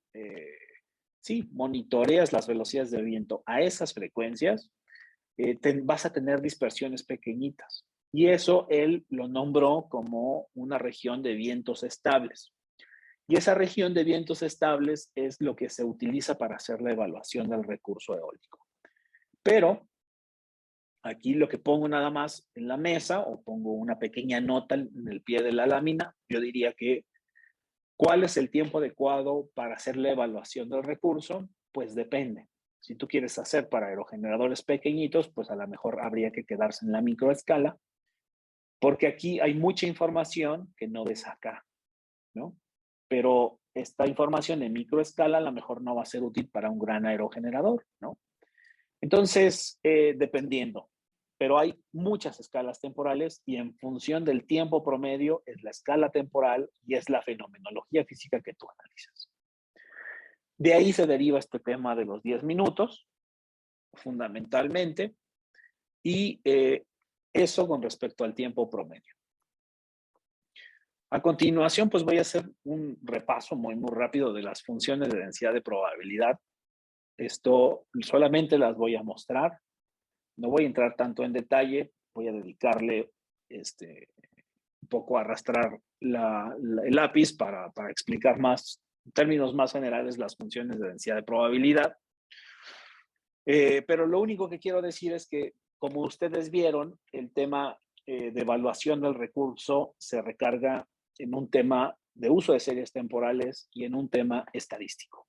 monitoreas las velocidades de viento a esas frecuencias, vas a tener dispersiones pequeñitas. Y eso él lo nombró como una región de vientos estables. Y esa región de vientos estables es lo que se utiliza para hacer la evaluación del recurso eólico. Pero aquí lo que pongo nada más en la mesa o pongo una pequeña nota en el pie de la lámina, yo diría que ¿cuál es el tiempo adecuado para hacer la evaluación del recurso? Pues depende. Si tú quieres hacer para aerogeneradores pequeñitos, pues a lo mejor habría que quedarse en la microescala, porque aquí hay mucha información que no ves acá, ¿no? Pero esta información en microescala a lo mejor no va a ser útil para un gran aerogenerador, ¿no? Entonces, dependiendo, pero hay muchas escalas temporales y en función del tiempo promedio es la escala temporal y es la fenomenología física que tú analizas. De ahí se deriva este tema de los 10 minutos, fundamentalmente, y eso con respecto al tiempo promedio. A continuación, pues voy a hacer un repaso muy rápido de las funciones de densidad de probabilidad. Esto solamente las voy a mostrar. No voy a entrar tanto en detalle. Voy a dedicarle un poco a arrastrar el lápiz para explicar más, en términos más generales, las funciones de densidad de probabilidad. Pero lo único que quiero decir es que, como ustedes vieron, el tema de evaluación del recurso se recarga en un tema de uso de series temporales y en un tema estadístico.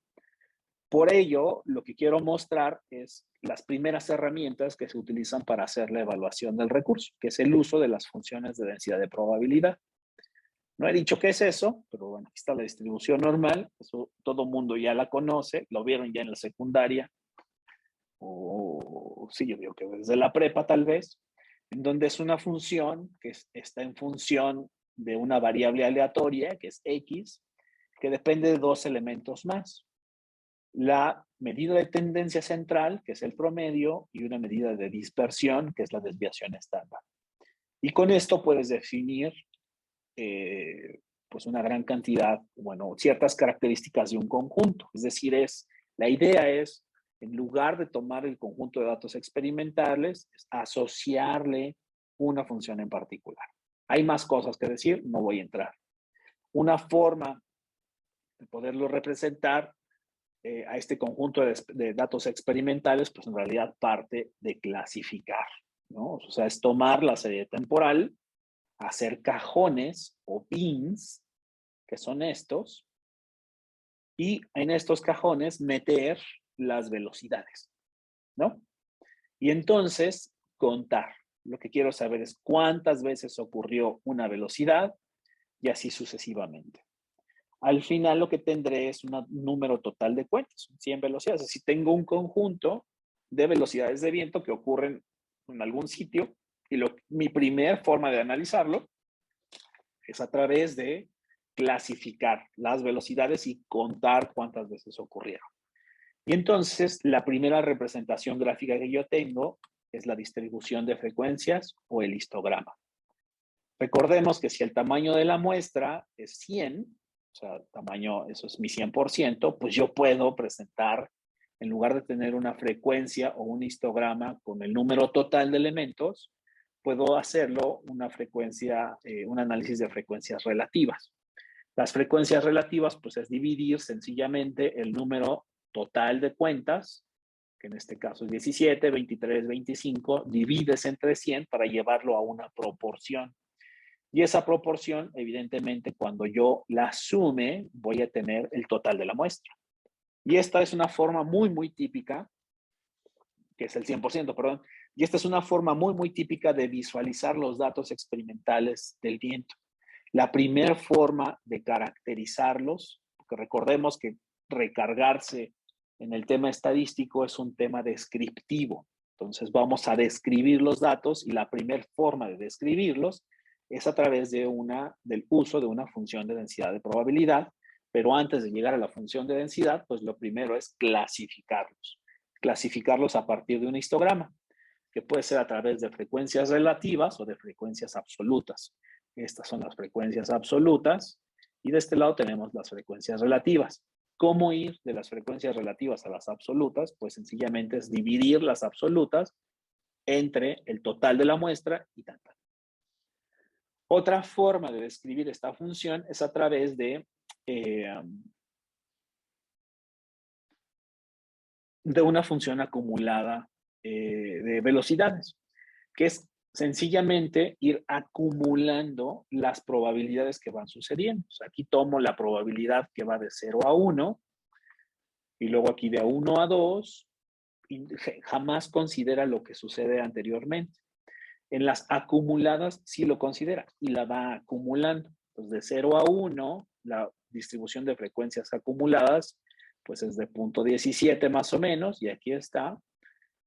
Por ello, lo que quiero mostrar es las primeras herramientas que se utilizan para hacer la evaluación del recurso, que es el uso de las funciones de densidad de probabilidad. No he dicho qué es eso, pero bueno, aquí está la distribución normal. Eso todo mundo ya la conoce, lo vieron ya en la secundaria, o sí, yo digo que desde la prepa tal vez, en donde es una función que está en función de una variable aleatoria, que es X, que depende de dos elementos más. La medida de tendencia central, que es el promedio, y una medida de dispersión, que es la desviación estándar. Y con esto puedes definir pues una gran cantidad, bueno, ciertas características de un conjunto. Es decir, la idea es, en lugar de tomar el conjunto de datos experimentales, es asociarle una función en particular. Hay más cosas que decir, no voy a entrar. Una forma de poderlo representar a este conjunto de datos experimentales, pues en realidad parte de clasificar, ¿no? O sea, es tomar la serie temporal, hacer cajones o bins, que son estos, y en estos cajones meter las velocidades, ¿no? Y entonces contar. Lo que quiero saber es cuántas veces ocurrió una velocidad y así sucesivamente. Al final lo que tendré es un número total de cuentas, 100 velocidades. Si tengo un conjunto de velocidades de viento que ocurren en algún sitio y mi primer forma de analizarlo es a través de clasificar las velocidades y contar cuántas veces ocurrieron. Y entonces la primera representación gráfica que yo tengo es la distribución de frecuencias o el histograma. Recordemos que si el tamaño de la muestra es 100, o sea, tamaño, eso es mi 100%, pues yo puedo presentar, en lugar de tener una frecuencia o un histograma con el número total de elementos, puedo hacerlo una frecuencia, un análisis de frecuencias relativas. Las frecuencias relativas, pues es dividir sencillamente el número total de cuentas, que en este caso es 17, 23, 25, divides entre 100 para llevarlo a una proporción. Y esa proporción, evidentemente, cuando yo la sume, voy a tener el total de la muestra. Y esta es una forma muy típica, que es el 100%, perdón. Y esta es una forma muy típica de visualizar los datos experimentales del viento. La primera forma de caracterizarlos, porque recordemos que recargarse en el tema estadístico es un tema descriptivo. Entonces vamos a describir los datos y la primera forma de describirlos es a través del uso de una función de densidad de probabilidad, pero antes de llegar a la función de densidad, pues lo primero es clasificarlos. Clasificarlos a partir de un histograma, que puede ser a través de frecuencias relativas o de frecuencias absolutas. Estas son las frecuencias absolutas y de este lado tenemos las frecuencias relativas. ¿Cómo ir de las frecuencias relativas a las absolutas? Pues sencillamente es dividir las absolutas entre el total de la muestra y tanta. Otra forma de describir esta función es a través de una función acumulada de velocidades, que es sencillamente ir acumulando las probabilidades que van sucediendo. O sea, aquí tomo la probabilidad que va de 0 a 1, y luego aquí de 1 a 2, jamás considera lo que sucede anteriormente. En las acumuladas sí lo considera y la va acumulando. Entonces, de 0 a 1, la distribución de frecuencias acumuladas, pues es de 0.17 más o menos, y aquí está.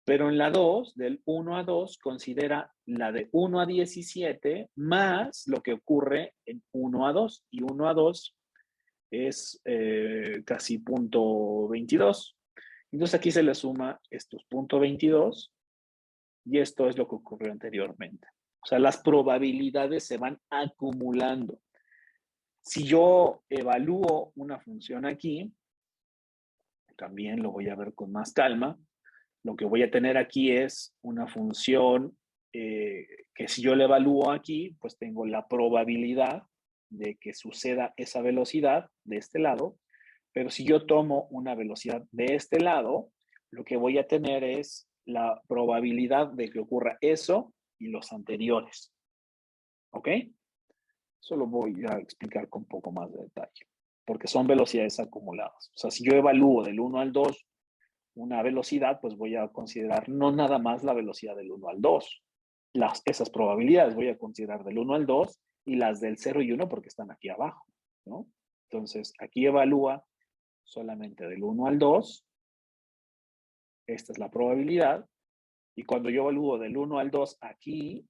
Pero en la 2, del 1 a 2, considera la de 1 a 17 más lo que ocurre en 1 a 2. Y 1 a 2 es casi 0.22. Entonces aquí se le suma estos 0.22 y esto es lo que ocurrió anteriormente. O sea, las probabilidades se van acumulando. Si yo evalúo una función aquí, también lo voy a ver con más calma. Lo que voy a tener aquí es una función que si yo la evalúo aquí, pues tengo la probabilidad de que suceda esa velocidad de este lado. Pero si yo tomo una velocidad de este lado, lo que voy a tener es la probabilidad de que ocurra eso y los anteriores. ¿Ok? Eso lo voy a explicar con un poco más de detalle, porque son velocidades acumuladas. O sea, si yo evalúo del 1 al 2 una velocidad, pues voy a considerar no nada más la velocidad del 1 al 2. Esas probabilidades voy a considerar del 1 al 2 y las del 0 y 1 porque están aquí abajo, ¿no? Entonces, aquí evalúa solamente del 1 al 2. Esta es la probabilidad. Y cuando yo evalúo del 1 al 2 aquí,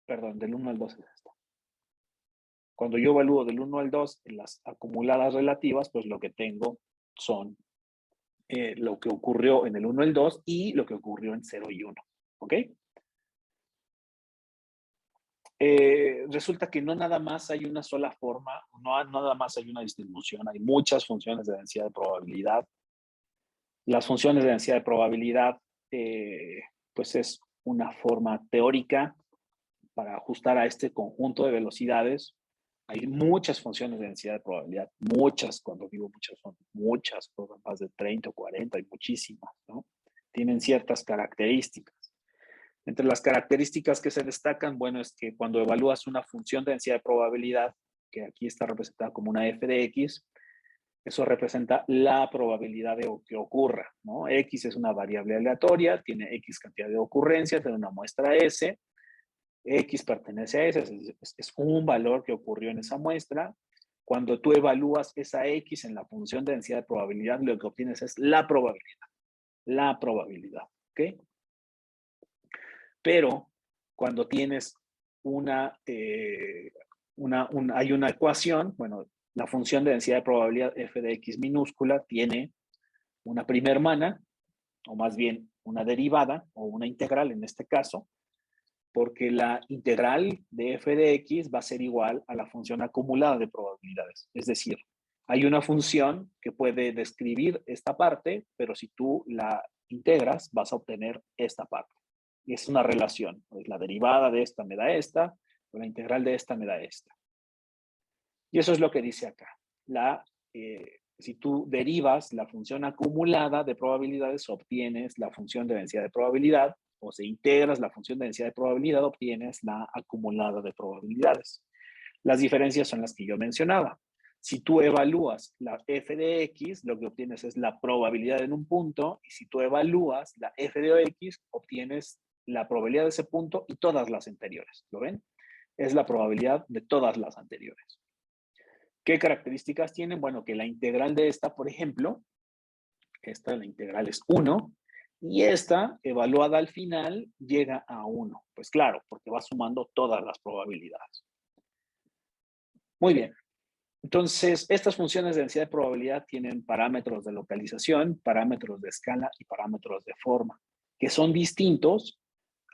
perdón, del 1 al 2 es esta. Cuando yo evalúo del 1 al 2 en las acumuladas relativas, pues lo que tengo son lo que ocurrió en el 1 al 2 y lo que ocurrió en 0 y 1. ¿Ok? Resulta que no nada más hay una sola forma, no nada más hay una distribución, hay muchas funciones de densidad de probabilidad. Las funciones de densidad de probabilidad, pues es una forma teórica para ajustar a este conjunto de velocidades. Hay muchas funciones de densidad de probabilidad, muchas, cuando digo muchas, son muchas, más de 30 o 40, hay muchísimas, ¿no? Tienen ciertas características. Entre las características que se destacan, bueno, es que cuando evalúas una función de densidad de probabilidad, que aquí está representada como una f de x, eso representa la probabilidad de que ocurra, ¿no? X es una variable aleatoria, tiene X cantidad de ocurrencias, tiene una muestra S, X pertenece a S, es un valor que ocurrió en esa muestra. Cuando tú evalúas esa X en la función de densidad de probabilidad, lo que obtienes es la probabilidad, ¿ok? Pero cuando tienes hay una ecuación, bueno, la función de densidad de probabilidad f de x minúscula tiene una prima hermana, o más bien una derivada, o una integral en este caso, porque la integral de f de x va a ser igual a la función acumulada de probabilidades. Es decir, hay una función que puede describir esta parte, pero si tú la integras, vas a obtener esta parte. Y es una relación. Pues la derivada de esta me da esta, o la integral de esta me da esta. Y eso es lo que dice acá. Si tú derivas la función acumulada de probabilidades, obtienes la función de densidad de probabilidad, o si integras la función de densidad de probabilidad, obtienes la acumulada de probabilidades. Las diferencias son las que yo mencionaba. Si tú evalúas la f de x, lo que obtienes es la probabilidad en un punto, y si tú evalúas la f de x, obtienes la probabilidad de ese punto y todas las anteriores. ¿Lo ven? Es la probabilidad de todas las anteriores. ¿Qué características tienen? Bueno, que la integral de esta, por ejemplo, la integral es 1, y esta, evaluada al final, llega a 1. Pues claro, porque va sumando todas las probabilidades. Muy bien. Entonces, estas funciones de densidad de probabilidad tienen parámetros de localización, parámetros de escala y parámetros de forma, que son distintos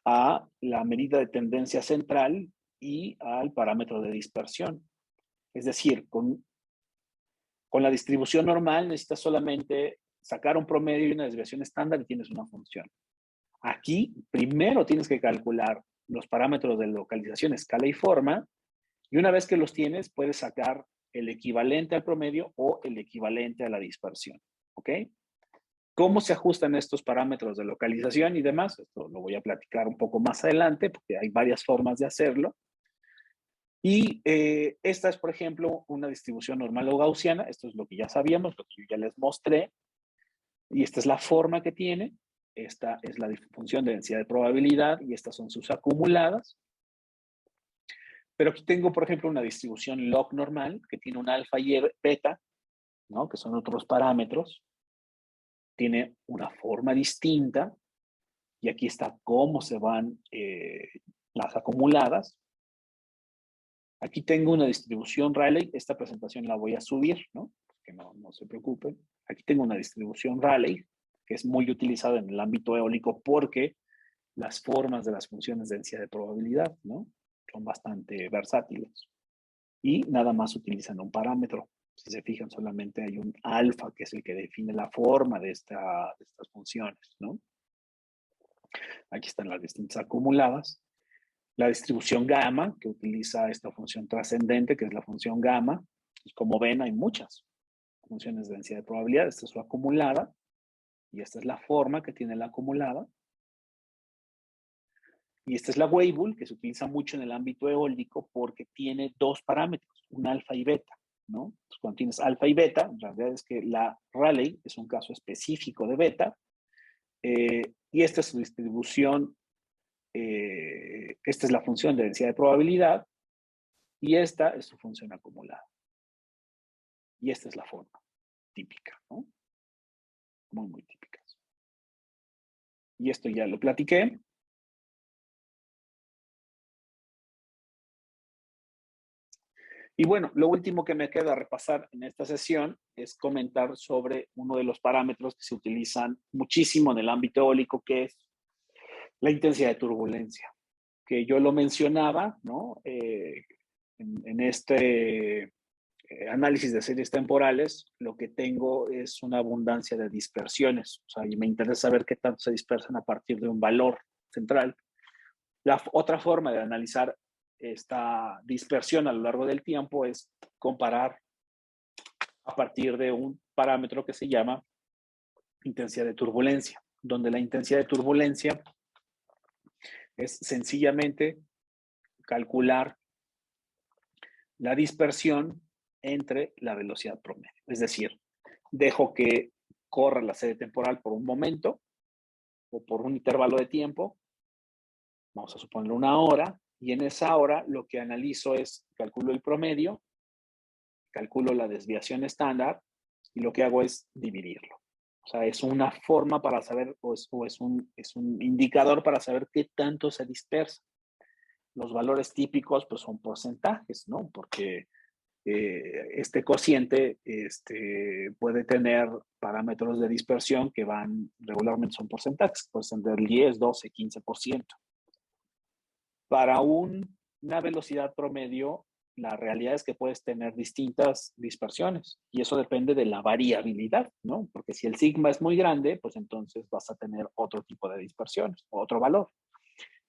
a la medida de tendencia central y al parámetro de dispersión. Es decir, con la distribución normal necesitas solamente sacar un promedio y una desviación estándar y tienes una función. Aquí, primero tienes que calcular los parámetros de localización, escala y forma, y una vez que los tienes, puedes sacar el equivalente al promedio o el equivalente a la dispersión. ¿Ok? ¿Cómo se ajustan estos parámetros de localización y demás? Esto lo voy a platicar un poco más adelante porque hay varias formas de hacerlo. Y esta es, por ejemplo, una distribución normal o gaussiana. Esto es lo que ya sabíamos, lo que yo ya les mostré. Y esta es la forma que tiene. esta es la función de densidad de probabilidad y estas son sus acumuladas. Pero aquí tengo, por ejemplo, una distribución log normal que tiene un alfa y beta, ¿no? Que son otros parámetros. Tiene una forma distinta y aquí está cómo se van las acumuladas. Aquí tengo una distribución Rayleigh. Esta presentación la voy a subir, ¿no? Que no se preocupen. Aquí tengo una distribución Rayleigh que es muy utilizada en el ámbito eólico porque las formas de las funciones de densidad de probabilidad, ¿no? Son bastante versátiles. Y nada más utilizan un parámetro. Si se fijan, solamente hay un alfa, que es el que define la forma de estas funciones, ¿no? Aquí están las distintas acumuladas. La distribución gamma, que utiliza esta función trascendente, que es la función gamma. Y como ven, hay muchas funciones de densidad de probabilidad. Esta es su acumulada. Y esta es la forma que tiene la acumulada. Y esta es la Weibull, que se utiliza mucho en el ámbito eólico porque tiene dos parámetros, un alfa y beta, ¿no? Entonces, cuando tienes alfa y beta, en realidad es que la Rayleigh es un caso específico de beta. Y esta es su distribución, esta es la función de densidad de probabilidad y esta es su función acumulada. Y esta es la forma típica, ¿no? Muy, muy típica. Y esto ya lo platiqué. Y bueno, lo último que me queda repasar en esta sesión es comentar sobre uno de los parámetros que se utilizan muchísimo en el ámbito eólico, que es la intensidad de turbulencia, que yo lo mencionaba, ¿no? En este análisis de series temporales, lo que tengo es una abundancia de dispersiones. O sea, y me interesa saber qué tanto se dispersan a partir de un valor central. La otra forma de analizar esta dispersión a lo largo del tiempo es comparar a partir de un parámetro que se llama intensidad de turbulencia, donde la intensidad de turbulencia es sencillamente calcular la dispersión entre la velocidad promedio. Es decir, dejo que corra la serie temporal por un momento o por un intervalo de tiempo, vamos a suponer una hora, y en esa hora lo que analizo es, calculo el promedio, calculo la desviación estándar y lo que hago es dividirlo. O sea, es una forma para saber, o es un indicador para saber qué tanto se dispersa. Los valores típicos pues son porcentajes, ¿no? Porque este cociente puede tener parámetros de dispersión que van, regularmente son porcentajes, pueden ser del 10, 12, 15%. Para una velocidad promedio, la realidad es que puedes tener distintas dispersiones y eso depende de la variabilidad, ¿no? Porque si el sigma es muy grande, pues entonces vas a tener otro tipo de dispersiones, otro valor.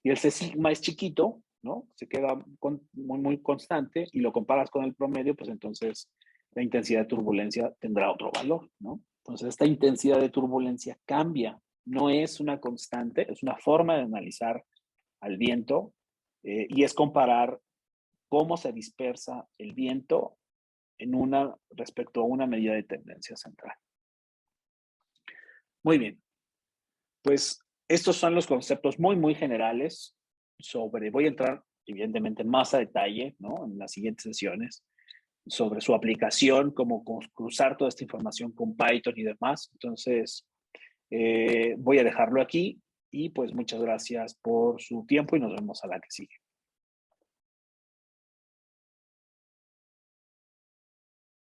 Y el sigma es chiquito, ¿no? Se queda muy, muy constante y lo comparas con el promedio, pues entonces la intensidad de turbulencia tendrá otro valor, ¿no? Entonces esta intensidad de turbulencia cambia, no es una constante, es una forma de analizar al viento y es comparar cómo se dispersa el viento respecto a una medida de tendencia central. Muy bien, pues estos son los conceptos muy, muy generales voy a entrar evidentemente más a detalle, ¿no? En las siguientes sesiones, sobre su aplicación, cómo cruzar toda esta información con Python y demás. Entonces, voy a dejarlo aquí y pues muchas gracias por su tiempo y nos vemos a la que sigue.